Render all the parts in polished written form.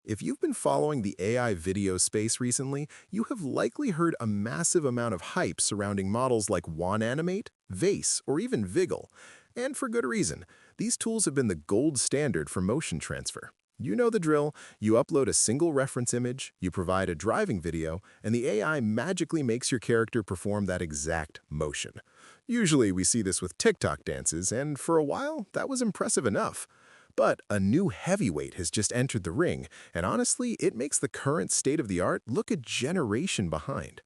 If you've been following the AI video space recently, you have likely heard a massive amount of hype surrounding models like Wan Animate, VACE, or even Vigil. And for good reason. These tools have been the gold standard for motion transfer. You know the drill. You upload a single reference image, you provide a driving video, and the AI magically makes your character perform that exact motion. Usually we see this with TikTok dances, and for a while, that was impressive enough. But a new heavyweight has just entered the ring, and honestly, it makes the current state-of-the-art look a generation behind.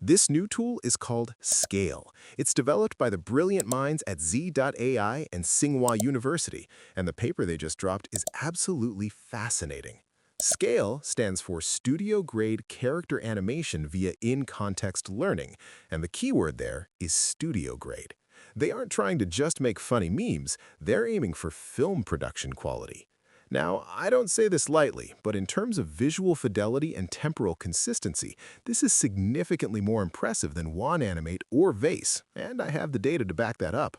This new tool is called SCAIL. It's developed by the brilliant minds at Z.AI and Tsinghua University, and the paper they just dropped is absolutely fascinating. SCAIL stands for Studio-Grade Character Animation via In-Context Learning, and the keyword there is studio-grade. They aren't trying to just make funny memes, they're aiming for film production quality. Now, I don't say this lightly, but in terms of visual fidelity and temporal consistency, this is significantly more impressive than Wan Animate or VACE, and I have the data to back that up.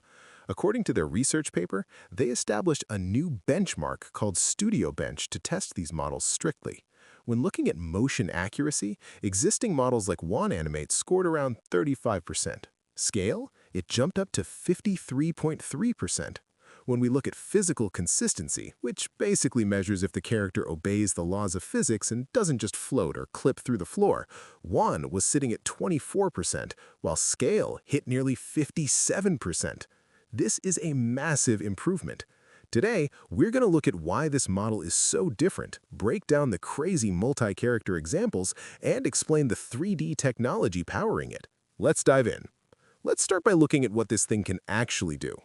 According to their research paper, they established a new benchmark called Studio Bench to test these models strictly. When looking at motion accuracy, existing models like Wan Animate scored around 35%. SCAIL? It jumped up to 53.3%. When we look at physical consistency, which basically measures if the character obeys the laws of physics and doesn't just float or clip through the floor, Wan was sitting at 24%, while SCAIL hit nearly 57%. This is a massive improvement. Today, we're going to look at why this model is so different, break down the crazy multi-character examples, and explain the 3D technology powering it. Let's dive in. Let's start by looking at what this thing can actually do.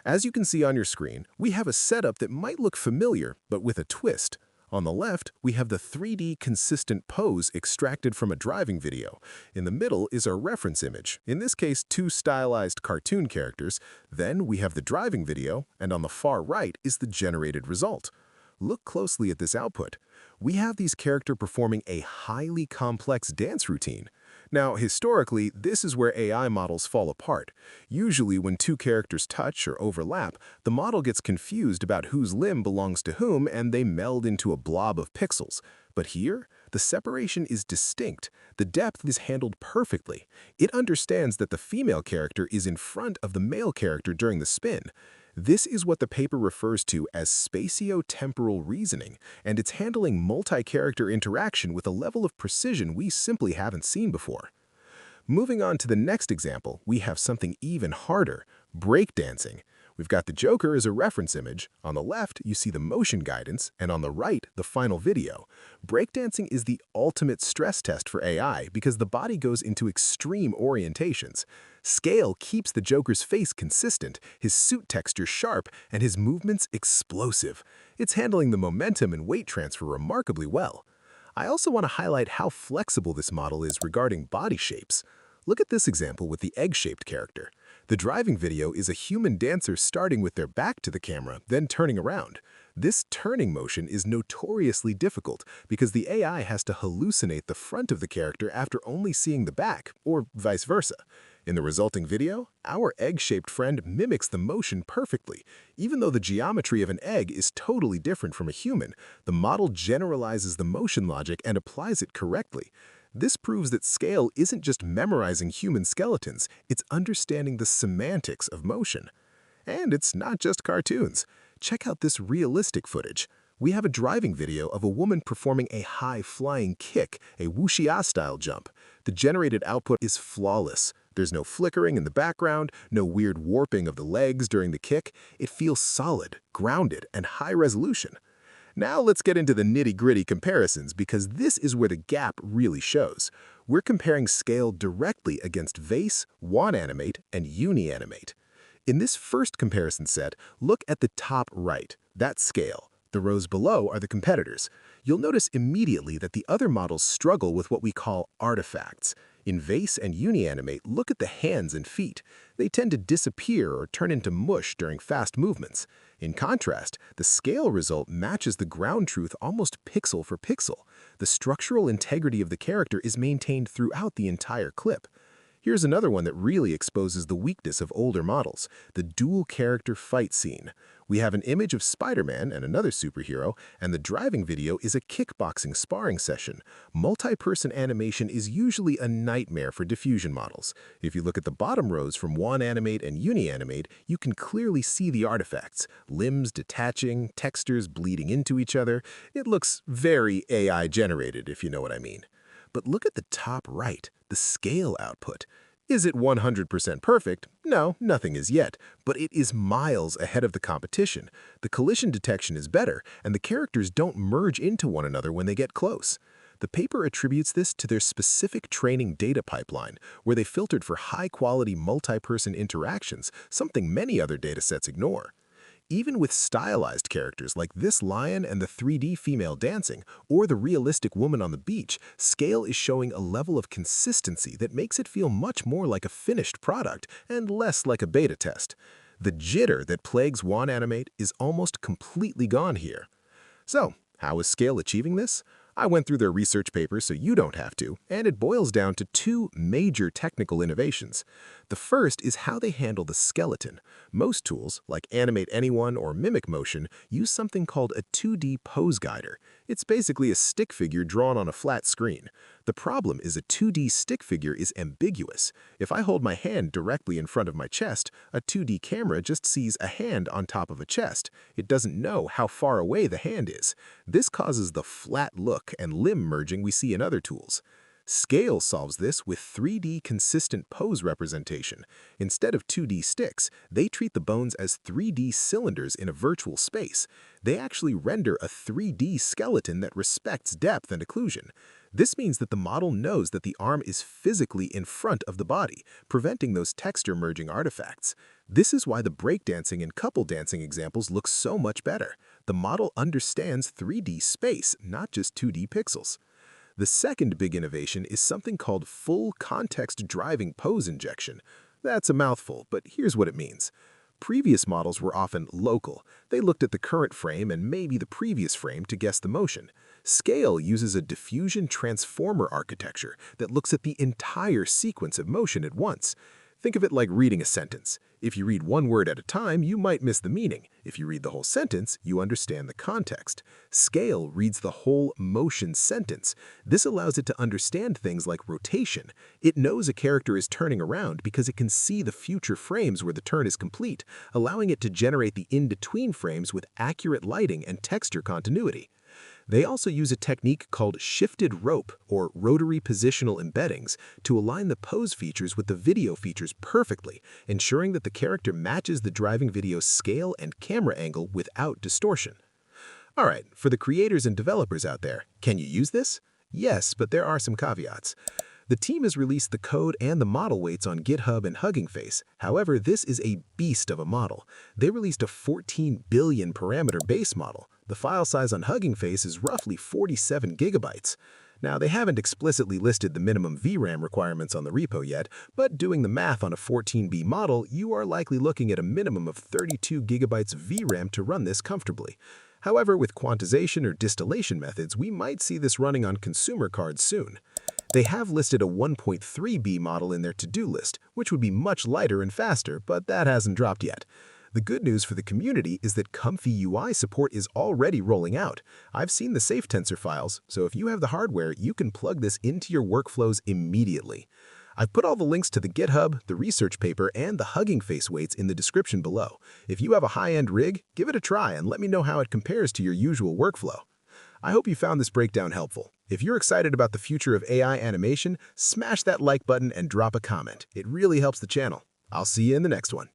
As you can see on your screen, we have a setup that might look familiar, but with a twist. On the left, we have the 3D consistent pose extracted from a driving video. In the middle is our reference image, in this case two stylized cartoon characters. Then we have the driving video, and on the far right is the generated result. Look closely at this output. We have these characters performing a highly complex dance routine. Now, historically, this is where AI models fall apart. Usually, when two characters touch or overlap, the model gets confused about whose limb belongs to whom and they meld into a blob of pixels. But here, the separation is distinct. The depth is handled perfectly. It understands that the female character is in front of the male character during the spin. This is what the paper refers to as spatio-temporal reasoning, and it's handling multi-character interaction with a level of precision we simply haven't seen before. Moving on to the next example, we have something even harder, breakdancing. We've got the Joker as a reference image. On the left, you see the motion guidance, and on the right, the final video. Breakdancing is the ultimate stress test for AI because the body goes into extreme orientations. SCAIL keeps the Joker's face consistent, his suit texture sharp, and his movements explosive. It's handling the momentum and weight transfer remarkably well. I also want to highlight how flexible this model is regarding body shapes. Look at this example with the egg-shaped character. The driving video is a human dancer starting with their back to the camera, then turning around. This turning motion is notoriously difficult because the AI has to hallucinate the front of the character after only seeing the back, or vice versa. In the resulting video, our egg-shaped friend mimics the motion perfectly. Even though the geometry of an egg is totally different from a human, the model generalizes the motion logic and applies it correctly. This proves that SCAIL isn't just memorizing human skeletons, it's understanding the semantics of motion. And it's not just cartoons. Check out this realistic footage. We have a driving video of a woman performing a high-flying kick, a wuxia-style jump. The generated output is flawless. There's no flickering in the background, no weird warping of the legs during the kick. It feels solid, grounded, and high resolution. Now let's get into the nitty-gritty comparisons because this is where the gap really shows. We're comparing SCAIL directly against VACE, Wan Animate, and Uni Animate. In this first comparison set, look at the top right. That's SCAIL. The rows below are the competitors. You'll notice immediately that the other models struggle with what we call artifacts. In VACE and Uni Animate, look at the hands and feet. They tend to disappear or turn into mush during fast movements. In contrast, the SCAIL result matches the ground truth almost pixel for pixel. The structural integrity of the character is maintained throughout the entire clip. Here's another one that really exposes the weakness of older models, the dual-character fight scene. We have an image of Spider-Man and another superhero, and the driving video is a kickboxing sparring session. Multi-person animation is usually a nightmare for diffusion models. If you look at the bottom rows from Wan Animate and Animate, you can clearly see the artifacts, limbs detaching, textures bleeding into each other. It looks very AI-generated, if you know what I mean. But look at the top right, the scale output. Is it 100% perfect? No, nothing is yet, but it is miles ahead of the competition. The collision detection is better, and the characters don't merge into one another when they get close. The paper attributes this to their specific training data pipeline, where they filtered for high-quality multi-person interactions, something many other datasets ignore. Even with stylized characters like this lion and the 3D female dancing, or the realistic woman on the beach, SCAIL is showing a level of consistency that makes it feel much more like a finished product and less like a beta test. The jitter that plagues Wan Animate is almost completely gone here. So, how is SCAIL achieving this? I went through their research paper so you don't have to, and it boils down to two major technical innovations. The first is how they handle the skeleton. Most tools, like Animate Anyone or Mimic Motion, use something called a 2D pose guider. It's basically a stick figure drawn on a flat screen. The problem is a 2D stick figure is ambiguous. If I hold my hand directly in front of my chest, a 2D camera just sees a hand on top of a chest. It doesn't know how far away the hand is. This causes the flat look and limb merging we see in other tools. SCAIL solves this with 3D consistent pose representation. Instead of 2D sticks, they treat the bones as 3D cylinders in a virtual space. They actually render a 3D skeleton that respects depth and occlusion. This means that the model knows that the arm is physically in front of the body, preventing those texture merging artifacts. This is why the breakdancing and couple dancing examples look so much better. The model understands 3D space, not just 2D pixels. The second big innovation is something called full context driving pose injection. That's a mouthful, but here's what it means. Previous models were often local. They looked at the current frame and maybe the previous frame to guess the motion. SCAIL uses a diffusion transformer architecture that looks at the entire sequence of motion at once. Think of it like reading a sentence. If you read one word at a time, you might miss the meaning. If you read the whole sentence, you understand the context. SCAIL reads the whole motion sentence. This allows it to understand things like rotation. It knows a character is turning around because it can see the future frames where the turn is complete, allowing it to generate the in-between frames with accurate lighting and texture continuity. They also use a technique called shifted rope or rotary positional embeddings to align the pose features with the video features perfectly, ensuring that the character matches the driving video's scale and camera angle without distortion. Alright, for the creators and developers out there, can you use this? Yes, but there are some caveats. The team has released the code and the model weights on GitHub and Hugging Face. However, this is a beast of a model. They released a 14 billion parameter base model. The file size on Hugging Face is roughly 47 gigabytes. Now, they haven't explicitly listed the minimum VRAM requirements on the repo yet, but doing the math on a 14B model, you are likely looking at a minimum of 32 gigabytes of VRAM to run this comfortably. However, with quantization or distillation methods, we might see this running on consumer cards soon. They have listed a 1.3B model in their to-do list, which would be much lighter and faster, but that hasn't dropped yet. The good news for the community is that Comfy UI support is already rolling out. I've seen the safe tensor files, so if you have the hardware, you can plug this into your workflows immediately. I've put all the links to the GitHub, the research paper, and the Hugging Face weights in the description below. If you have a high-end rig, give it a try and let me know how it compares to your usual workflow. I hope you found this breakdown helpful. If you're excited about the future of AI animation, smash that like button and drop a comment. It really helps the channel. I'll see you in the next one.